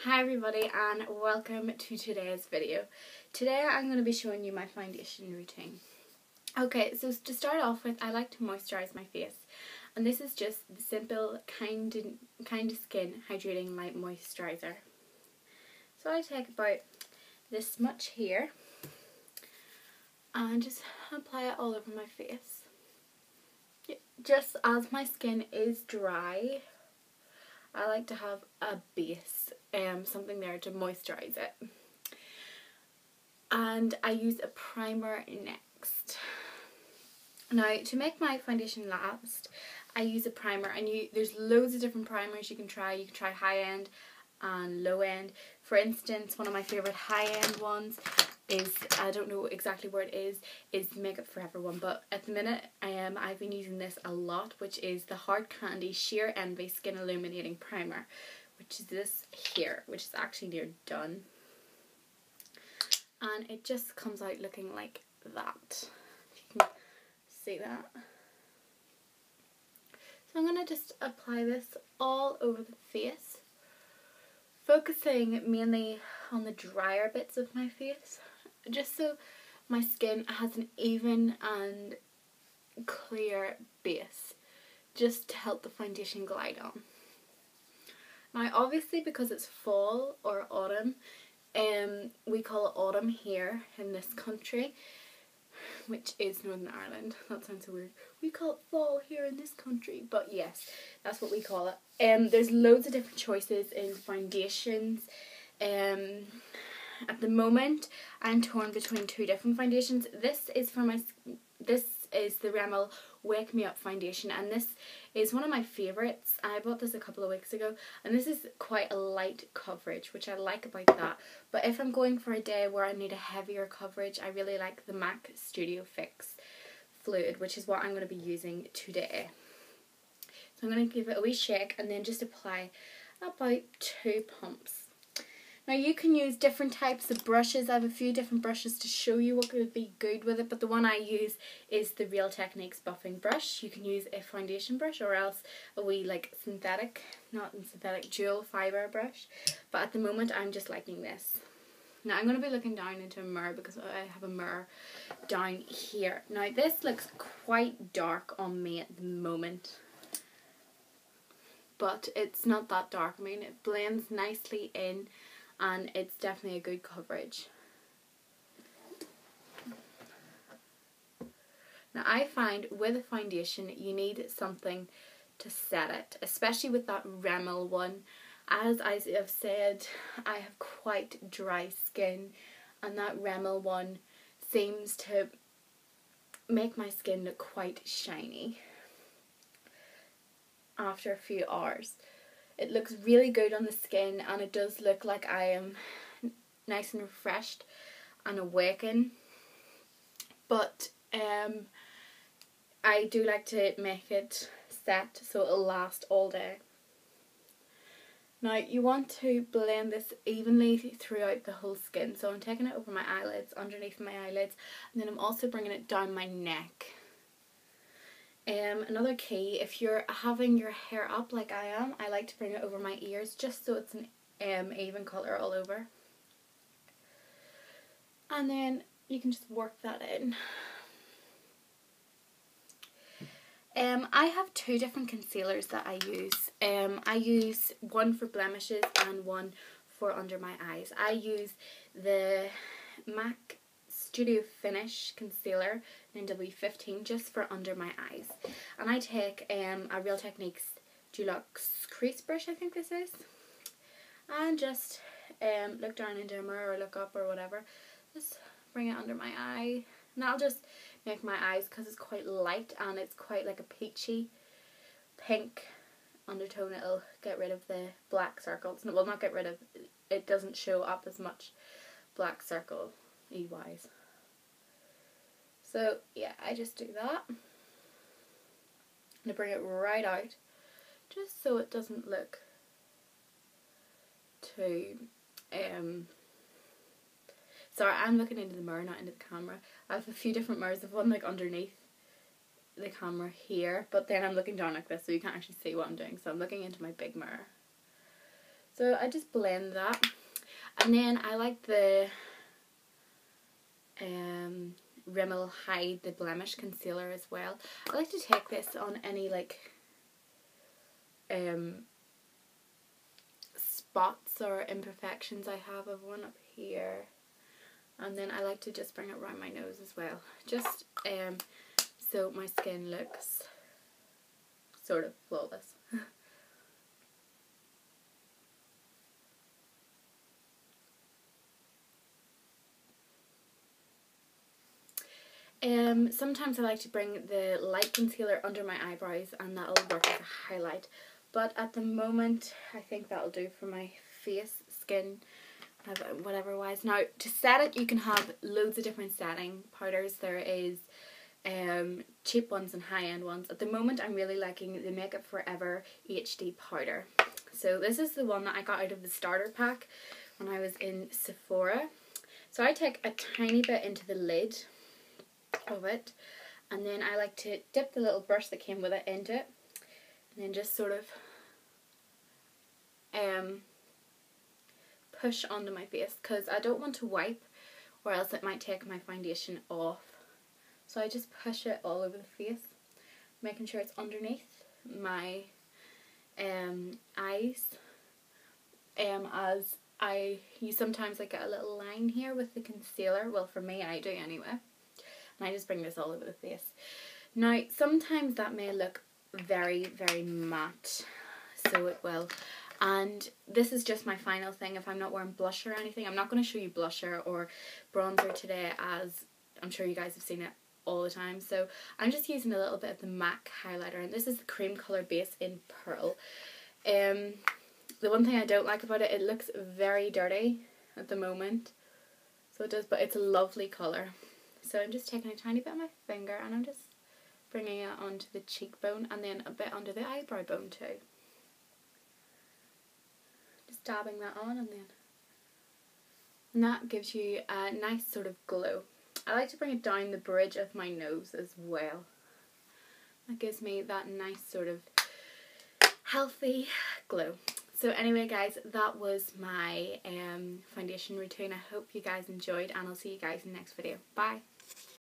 Hi everybody and welcome to today's video. Today I'm going to be showing you my foundation routine. Okay, so to start off with, I like to moisturise my face, and this is just the simple kind of skin hydrating light moisturiser. So I take about this much here and just apply it all over my face. Just as my skin is dry, I like to have a base, something there to moisturise it. And I use a primer next. Now, to make my foundation last, I use a primer, and there's loads of different primers you can try. You can try high end and low end. For instance, one of my favourite high end ones is, I don't know exactly where it is the Makeup Forever one, but at the minute I've been using this a lot, which is the Hard Candy Sheer Envy Skin Illuminating Primer, which is this here, which is actually near done. And it just comes out looking like that. If you can see that. So I'm going to just apply this all over the face, focusing mainly on the drier bits of my face, just so my skin has an even and clear base, just to help the foundation glide on. Now obviously, because it's fall or autumn, we call it autumn here in this country, which is Northern Ireland. That sounds so weird. We call it fall here in this country, but yes, that's what we call it. There's loads of different choices in foundations. At the moment, I'm torn between two different foundations. This is the Rimmel Wake Me Up foundation, and this is one of my favourites. I bought this a couple of weeks ago, and this is quite a light coverage, which I like about that. But if I'm going for a day where I need a heavier coverage, I really like the MAC Studio Fix Fluid, which is what I'm going to be using today. So I'm going to give it a wee shake and then just apply about 2 pumps. Now you can use different types of brushes. I have a few different brushes to show you what would be good with it, but the one I use is the Real Techniques buffing brush. You can use a foundation brush or else a wee dual fibre brush, but at the moment I'm just liking this. Now I'm going to be looking down into a mirror because I have a mirror down here. Now this looks quite dark on me at the moment, but it's not that dark. I mean, it blends nicely in, and it's definitely a good coverage. Now I find with a foundation you need something to set it, especially with that Rimmel one. As I have said, I have quite dry skin, and that Rimmel one seems to make my skin look quite shiny after a few hours. It looks really good on the skin, and it does look like I am nice and refreshed and awakened. But I do like to make it set so it'll last all day. Now you want to blend this evenly throughout the whole skin. So I'm taking it over my eyelids, underneath my eyelids, and then I'm also bringing it down my neck. Another key, if you're having your hair up like I am, I like to bring it over my ears just so it's an even colour all over. And then you can just work that in. I have 2 different concealers that I use. I use one for blemishes and one for under my eyes. I use the MAC Studio Finish Concealer in W15 just for under my eyes. And I take a Real Techniques Dulux Crease Brush, I think this is, and just look down into a mirror or look up or whatever. Just bring it under my eye, and I'll just make my eyes, because it's quite light and it's quite like a peachy pink undertone. It'll get rid of the black circles. No, well, not get rid of, it doesn't show up as much black circle wise. So yeah, I just do that. I'm going to bring it right out just so it doesn't look too sorry, I'm looking into the mirror, not into the camera. I have a few different mirrors. I have one like underneath the camera here, but then I'm looking down like this so you can't actually see what I'm doing. So I'm looking into my big mirror. So I just blend that. And then I like the Rimmel Hide the Blemish Concealer as well. I like to take this on any like spots or imperfections I have. Of one up here. And then I like to just bring it around my nose as well. Just so my skin looks sort of flawless. Sometimes I like to bring the light concealer under my eyebrows, and that'll work as a highlight. But at the moment, I think that'll do for my face, skin, whatever wise. Now, to set it, you can have loads of different setting powders. There is cheap ones and high-end ones. At the moment, I'm really liking the Makeup Forever HD powder. So this is the one that I got out of the starter pack when I was in Sephora. So I take a tiny bit into the lid of it, and then I like to dip the little brush that came with it into it, and then just sort of push onto my face, because I don't want to wipe or else it might take my foundation off. So I just push it all over the face, making sure it's underneath my eyes, as you sometimes like get a little line here with the concealer. Well, for me, I do anyway. And I just bring this all over the face. Now, sometimes that may look very, very matte, so it will. And this is just my final thing if I'm not wearing blusher or anything. I'm not going to show you blusher or bronzer today, as I'm sure you guys have seen it all the time. So I'm just using a little bit of the MAC highlighter, and this is the cream colour base in Pearl. The one thing I don't like about it, it looks very dirty at the moment. So it does, but it's a lovely colour. So I'm just taking a tiny bit of my finger and I'm just bringing it onto the cheekbone and then a bit under the eyebrow bone too. Just dabbing that on, and that gives you a nice sort of glow. I like to bring it down the bridge of my nose as well. That gives me that nice sort of healthy glow. So anyway guys, that was my foundation routine. I hope you guys enjoyed, and I'll see you guys in the next video. Bye!